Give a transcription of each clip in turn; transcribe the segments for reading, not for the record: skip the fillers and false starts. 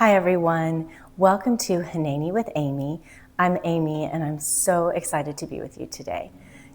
Hi everyone, welcome to Hineni with Amy. I'm Amy and I'm so excited to be with you today.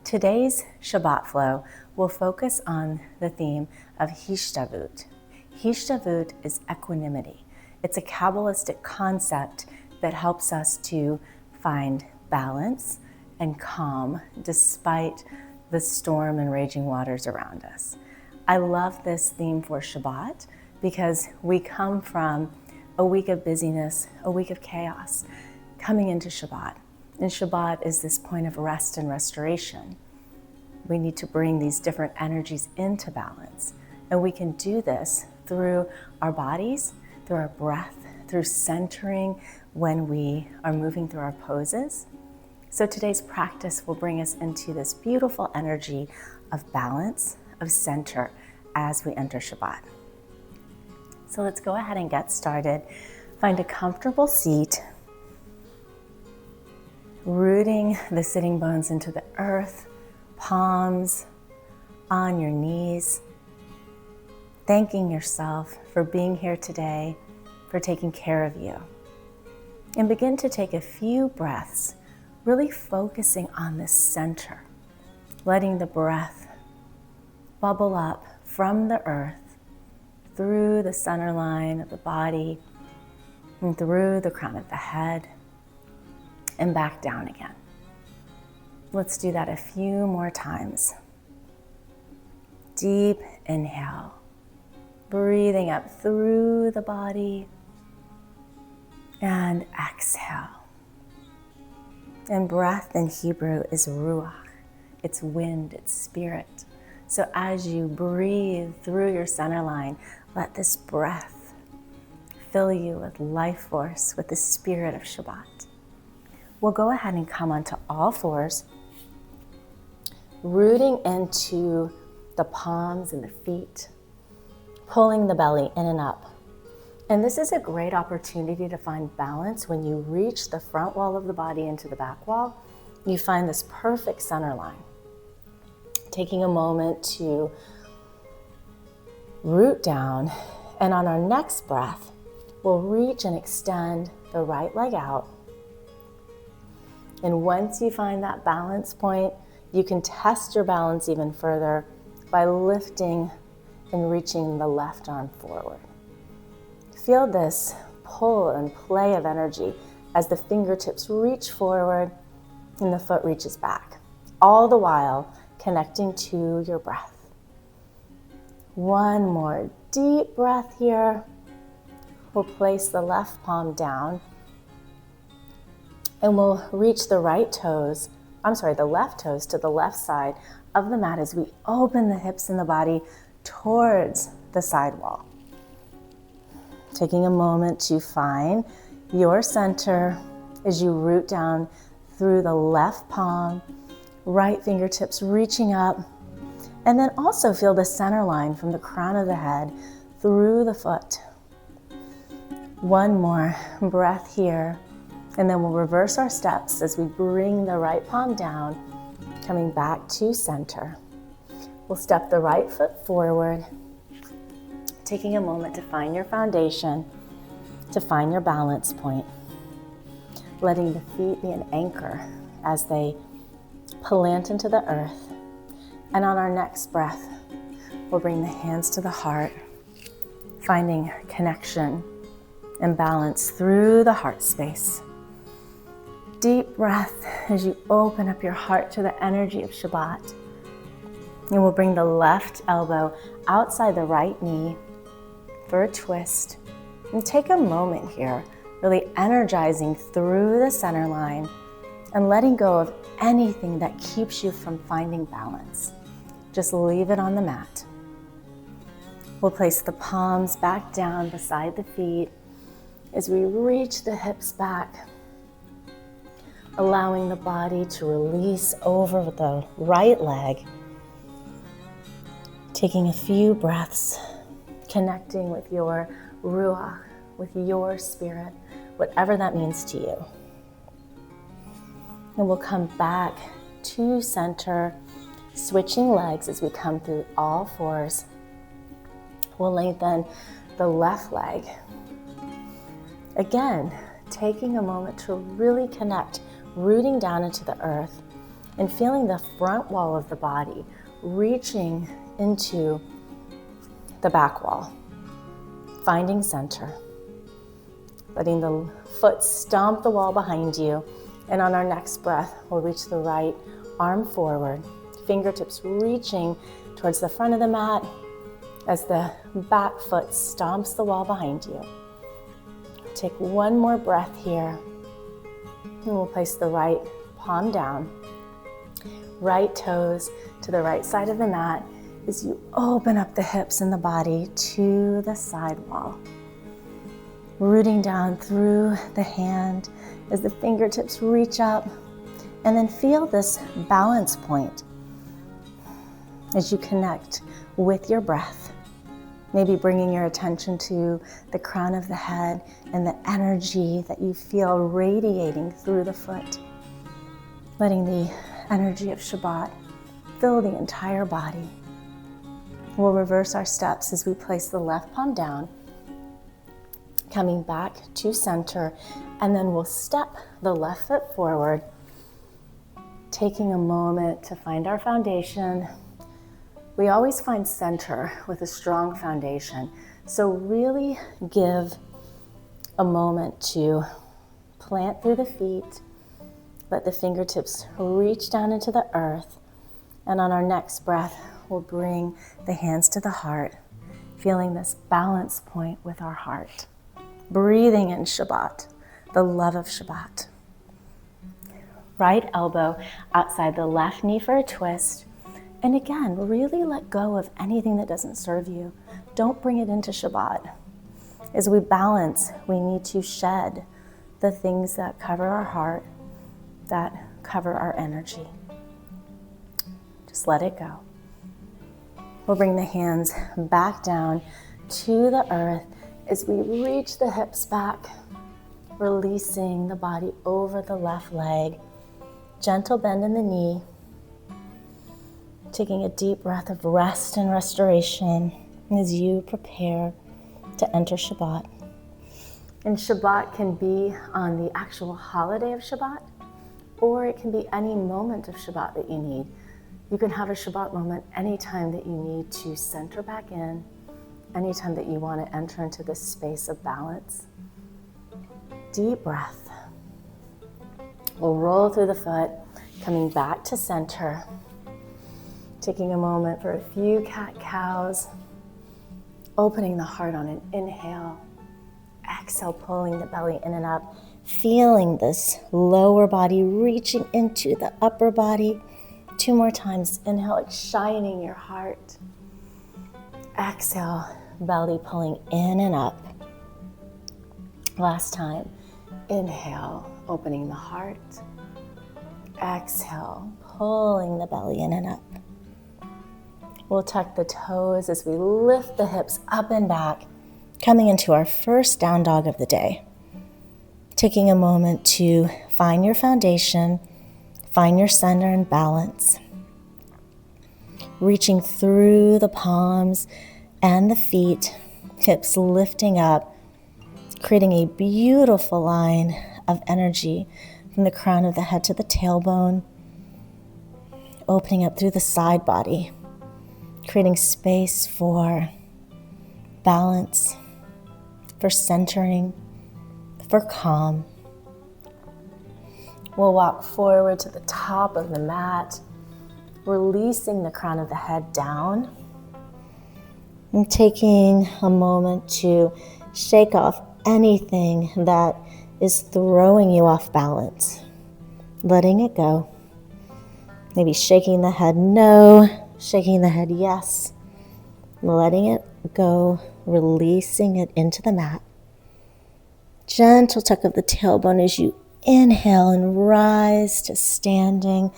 Today's Shabbat flow will focus on the theme of Histavut. Histavut is equanimity. It's a Kabbalistic concept that helps us to find balance and calm despite the storm and raging waters around us. I love this theme for Shabbat because we come from a week of busyness, a week of chaos, coming into Shabbat. And Shabbat is this point of rest and restoration. We need to bring these different energies into balance. And we can do this through our bodies, through our breath, through centering when we are moving through our poses. So today's practice will bring us into this beautiful energy of balance, of center as we enter Shabbat. So let's go ahead and get started. Find a comfortable seat, rooting the sitting bones into the earth, palms on your knees, thanking yourself for being here today, for taking care of you. And begin to take a few breaths, really focusing on the center, letting the breath bubble up from the earth, through the center line of the body, and through the crown of the head, and back down again. Let's do that a few more times. Deep inhale, breathing up through the body, and exhale. And breath in Hebrew is ruach. It's wind, it's spirit. So as you breathe through your center line, let this breath fill you with life force, with the spirit of Shabbat. We'll go ahead and come onto all fours, rooting into the palms and the feet, pulling the belly in and up. And this is a great opportunity to find balance. When you reach the front wall of the body into the back wall, you find this perfect center line. Taking a moment to root down, and on our next breath, we'll reach and extend the right leg out. And once you find that balance point, you can test your balance even further by lifting and reaching the left arm forward. Feel this pull and play of energy as the fingertips reach forward and the foot reaches back, all the while connecting to your breath. One more deep breath here. We'll place the left palm down and we'll reach the left toes to the left side of the mat as we open the hips and the body towards the side wall. Taking a moment to find your center as you root down through the left palm, right fingertips reaching up, and then also feel the center line from the crown of the head through the foot. One more breath here, and then we'll reverse our steps as we bring the right palm down, coming back to center. We'll step the right foot forward, taking a moment to find your foundation, to find your balance point, letting the feet be an anchor as they plant into the earth. And on our next breath, we'll bring the hands to the heart, finding connection and balance through the heart space. Deep breath as you open up your heart to the energy of Shabbat. And we'll bring the left elbow outside the right knee for a twist. And take a moment here, really energizing through the center line and letting go of anything that keeps you from finding balance. Just leave it on the mat. We'll place the palms back down beside the feet as we reach the hips back, allowing the body to release over the right leg. Taking a few breaths, connecting with your ruach, with your spirit, whatever that means to you. And we'll come back to center, switching legs as we come through all fours. We'll lengthen the left leg Again, taking a moment to really connect, rooting down into the earth and feeling the front wall of the body reaching into the back wall, finding center, letting the foot stomp the wall behind you. And on our next breath, we'll reach the right arm forward, fingertips reaching towards the front of the mat as the back foot stomps the wall behind you. Take one more breath here, and we'll place the right palm down, right toes to the right side of the mat as you open up the hips and the body to the side wall. Rooting down through the hand as the fingertips reach up, and then feel this balance point as you connect with your breath. Maybe bringing your attention to the crown of the head and the energy that you feel radiating through the foot. Letting the energy of Shabbat fill the entire body. We'll reverse our steps as we place the left palm down, coming back to center, and then we'll step the left foot forward, taking a moment to find our foundation. We always find center with a strong foundation, so really give a moment to plant through the feet, let the fingertips reach down into the earth, and on our next breath, we'll bring the hands to the heart, feeling this balance point with our heart. Breathing in Shabbat, the love of Shabbat. Right elbow outside the left knee for a twist. And again, really let go of anything that doesn't serve you. Don't bring it into Shabbat. As we balance, we need to shed the things that cover our heart, that cover our energy. Just let it go. We'll bring the hands back down to the earth as we reach the hips back, releasing the body over the left leg. Gentle bend in the knee. Taking a deep breath of rest and restoration as you prepare to enter Shabbat. And Shabbat can be on the actual holiday of Shabbat, or it can be any moment of Shabbat that you need. You can have a Shabbat moment anytime that you need to center back in, anytime that you want to enter into this space of balance. Deep breath. We'll roll through the foot, coming back to center. Taking a moment for a few cat-cows, opening the heart on an inhale, exhale, pulling the belly in and up, feeling this lower body reaching into the upper body. 2 more times, inhale, shining your heart. Exhale, belly pulling in and up. Last time, inhale, opening the heart. Exhale, pulling the belly in and up. We'll tuck the toes as we lift the hips up and back, coming into our first down dog of the day. Taking a moment to find your foundation, find your center and balance. Reaching through the palms and the feet, hips lifting up, creating a beautiful line of energy from the crown of the head to the tailbone, opening up through the side body, creating space for balance, for centering, for calm. We'll walk forward to the top of the mat, releasing the crown of the head down, and taking a moment to shake off anything that is throwing you off balance, letting it go. Maybe shaking the head no, shaking the head yes, letting it go, releasing it into the mat. Gentle tuck of the tailbone as you inhale and rise to standing.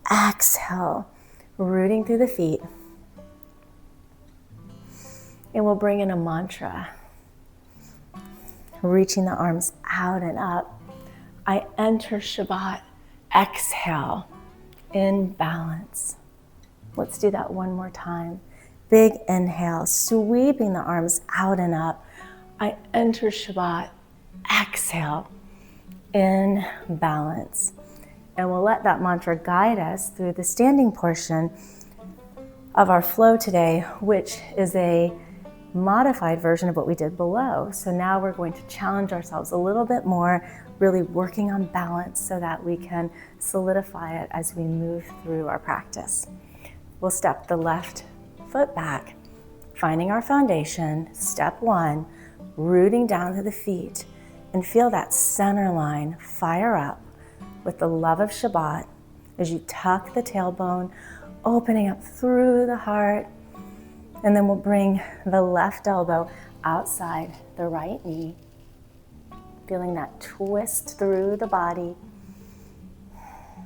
Exhale, rooting through the feet. And we'll bring in a mantra, reaching the arms out and up. I enter Shabbat, exhale, in balance. Let's do that one more time. Big inhale, sweeping the arms out and up. I enter Shabbat exhale, in balance. And we'll let that mantra guide us through the standing portion of our flow today, which is a modified version of what we did below. So now we're going to challenge ourselves a little bit more, really working on balance so that we can solidify it as we move through our practice. We'll step the left foot back, finding our foundation. Step one, rooting down to the feet, and feel that center line fire up with the love of Shabbat as you tuck the tailbone, opening up through the heart. And then we'll bring the left elbow outside the right knee, feeling that twist through the body,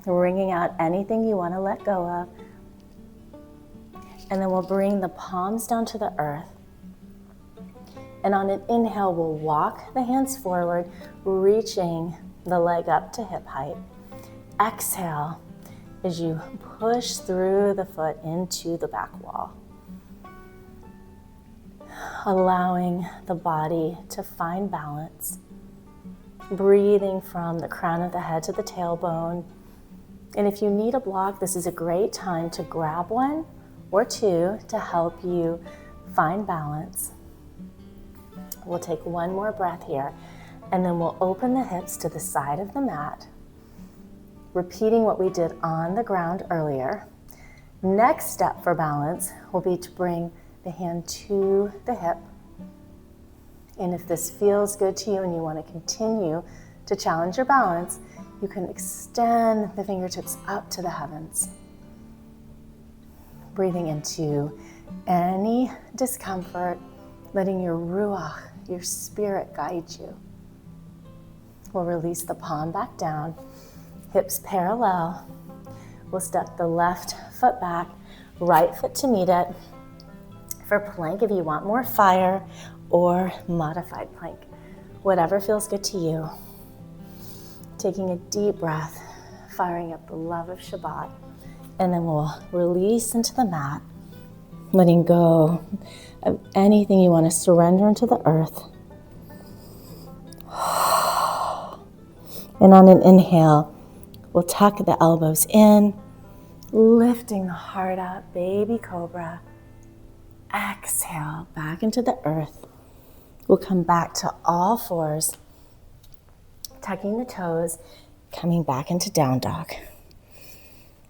wringing out anything you want to let go of. And then we'll bring the palms down to the earth. And on an inhale, we'll walk the hands forward, reaching the leg up to hip height. Exhale as you push through the foot into the back wall, allowing the body to find balance, breathing from the crown of the head to the tailbone. And if you need a block, this is a great time to grab one or two to help you find balance. We'll take one more breath here, and then we'll open the hips to the side of the mat, repeating what we did on the ground earlier. Next step for balance will be to bring the hand to the hip. And if this feels good to you and you want to continue to challenge your balance, you can extend the fingertips up to the heavens. Breathing into any discomfort, letting your ruach, your spirit, guide you. We'll release the palm back down, hips parallel. We'll step the left foot back, right foot to meet it. For plank, if you want more fire, or modified plank, whatever feels good to you. Taking a deep breath, firing up the love of Shabbat, and then we'll release into the mat, letting go of anything you want to surrender into the earth. And on an inhale, we'll tuck the elbows in, lifting the heart up, baby cobra. Exhale, back into the earth. We'll come back to all fours, tucking the toes, coming back into down dog.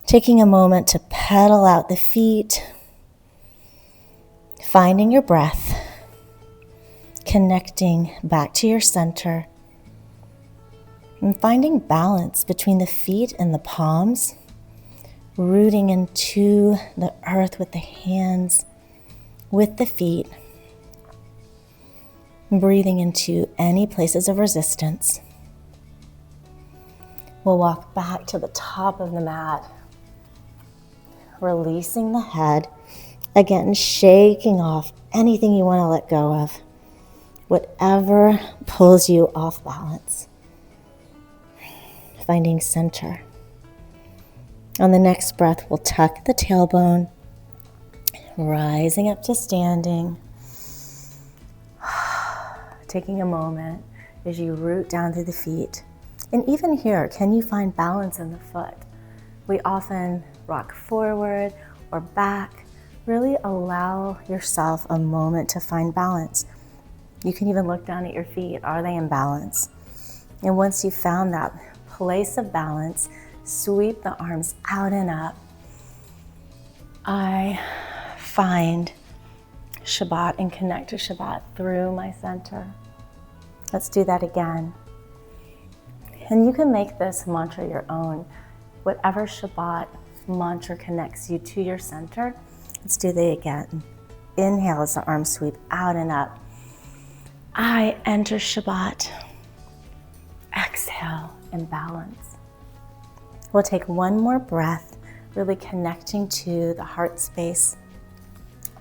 Taking a moment to pedal out the feet, finding your breath, connecting back to your center, and finding balance between the feet and the palms, rooting into the earth with the hands, with the feet, breathing into any places of resistance. We'll walk back to the top of the mat, releasing the head, again shaking off anything you want to let go of, whatever pulls you off balance. Finding center. On the next breath, we'll tuck the tailbone, rising up to standing. Taking a moment as you root down through the feet. And even here, can you find balance in the foot? We often rock forward or back. Really allow yourself a moment to find balance. You can even look down at your feet. Are they in balance? And once you've found that place of balance, sweep the arms out and up. I find Shabbat and connect to Shabbat through my center. Let's do that again. And you can make this mantra your own. Whatever Shabbat mantra connects you to your center. Let's do that again. Inhale as the arms sweep out and up. I enter Shabbat. Exhale in balance. We'll take one more breath, really connecting to the heart space.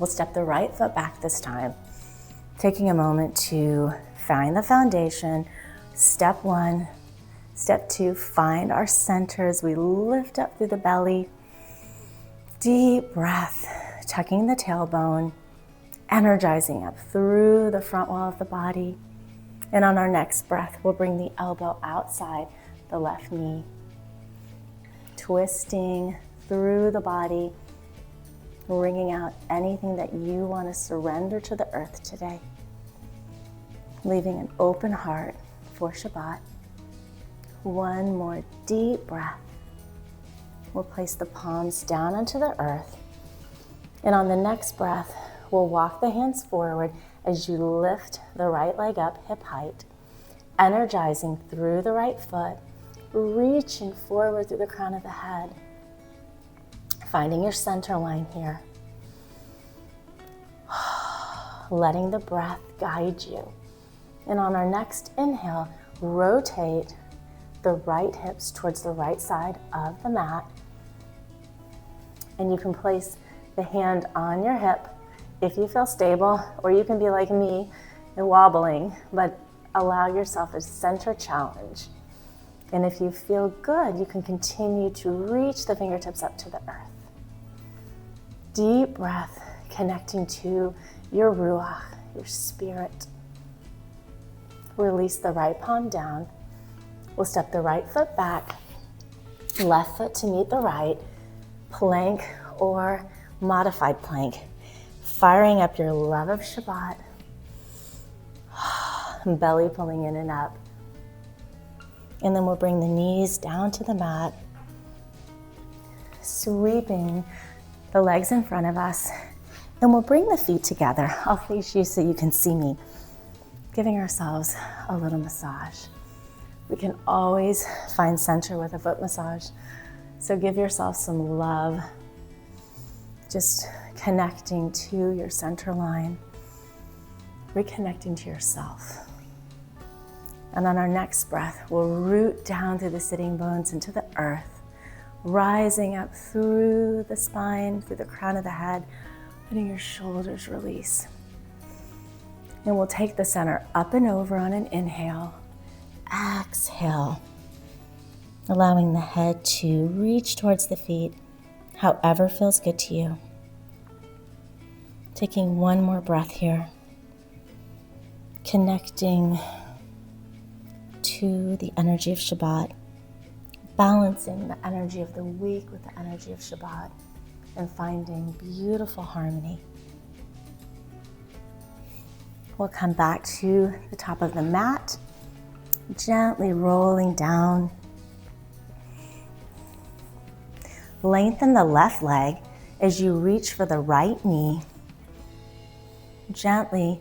We'll step the right foot back this time, taking a moment to find the foundation. Step one. Step two, find our center as we lift up through the belly. Deep breath, tucking the tailbone, energizing up through the front wall of the body. And on our next breath, we'll bring the elbow outside the left knee, twisting through the body, wringing out anything that you want to surrender to the earth today, leaving an open heart for Shabbat. One more deep breath. We'll place the palms down onto the earth. And on the next breath, we'll walk the hands forward as you lift the right leg up hip height, energizing through the right foot, reaching forward through the crown of the head, finding your center line here. Letting the breath guide you. And on our next inhale, rotate the right hips towards the right side of the mat. And you can place the hand on your hip if you feel stable, or you can be like me and wobbling, but allow yourself a center challenge. And if you feel good, you can continue to reach the fingertips up to the earth. Deep breath, connecting to your ruach, your spirit. Release the right palm down. We'll step the right foot back, left foot to meet the right, plank or modified plank. Firing up your love of Shabbat. Belly pulling in and up. And then we'll bring the knees down to the mat, sweeping the legs in front of us. And we'll bring the feet together. I'll face you so you can see me. Giving ourselves a little massage. We can always find center with a foot massage. So give yourself some love. Just connecting to your center line. Reconnecting to yourself. And on our next breath, we'll root down through the sitting bones into the earth, rising up through the spine, through the crown of the head, letting your shoulders release. And we'll take the center up and over on an inhale. Exhale, allowing the head to reach towards the feet, however feels good to you. Taking one more breath here, connecting to the energy of Shabbat, balancing the energy of the week with the energy of Shabbat, and finding beautiful harmony. We'll come back to the top of the mat, gently rolling down. Lengthen the left leg as you reach for the right knee, gently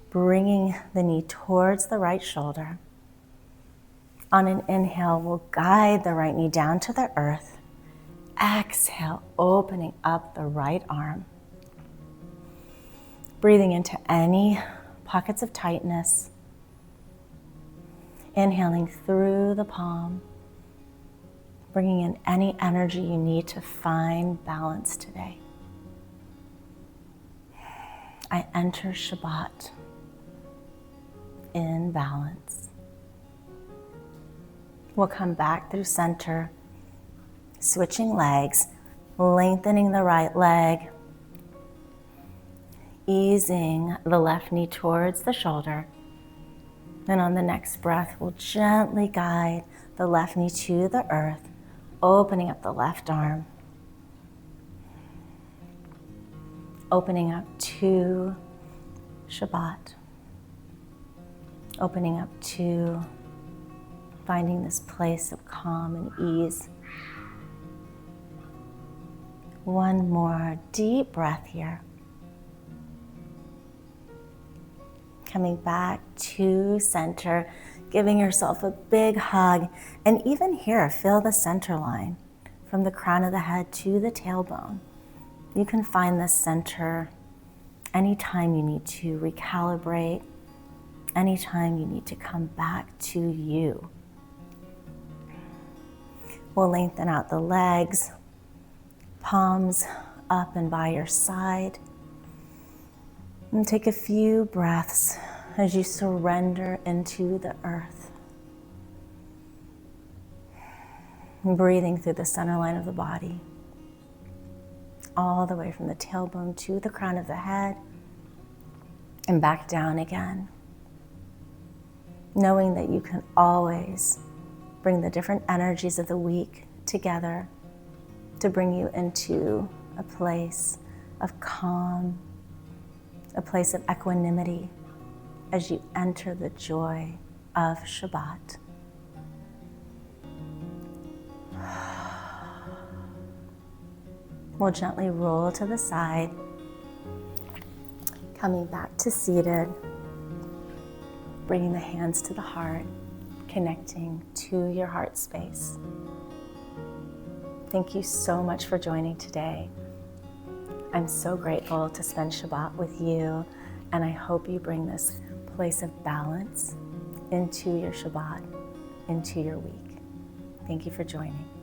bringing the knee towards the right shoulder. On an inhale, we'll guide the right knee down to the earth. Exhale, opening up the right arm. Breathing into any pockets of tightness. Inhaling through the palm. Bringing in any energy you need to find balance today. I enter Shabbat in balance. We'll come back through center, switching legs, lengthening the right leg, easing the left knee towards the shoulder. And on the next breath, we'll gently guide the left knee to the earth, opening up the left arm, opening up to Shabbat, opening up to finding this place of calm and ease. One more deep breath here. Coming back to center, giving yourself a big hug, and even here, feel the center line from the crown of the head to the tailbone. You can find this center anytime you need to recalibrate, anytime you need to come back to you. We'll lengthen out the legs, palms up and by your side. And take a few breaths as you surrender into the earth. Breathing through the center line of the body, all the way from the tailbone to the crown of the head, and back down again. knowing that you can always bring the different energies of the week together to bring you into a place of calm, a place of equanimity as you enter the joy of Shabbat. We'll gently roll to the side, coming back to seated, bringing the hands to the heart, connecting to your heart space. Thank you so much for joining today. I'm so grateful to spend Shabbat with you, and I hope you bring this place of balance into your Shabbat, into your week. Thank you for joining.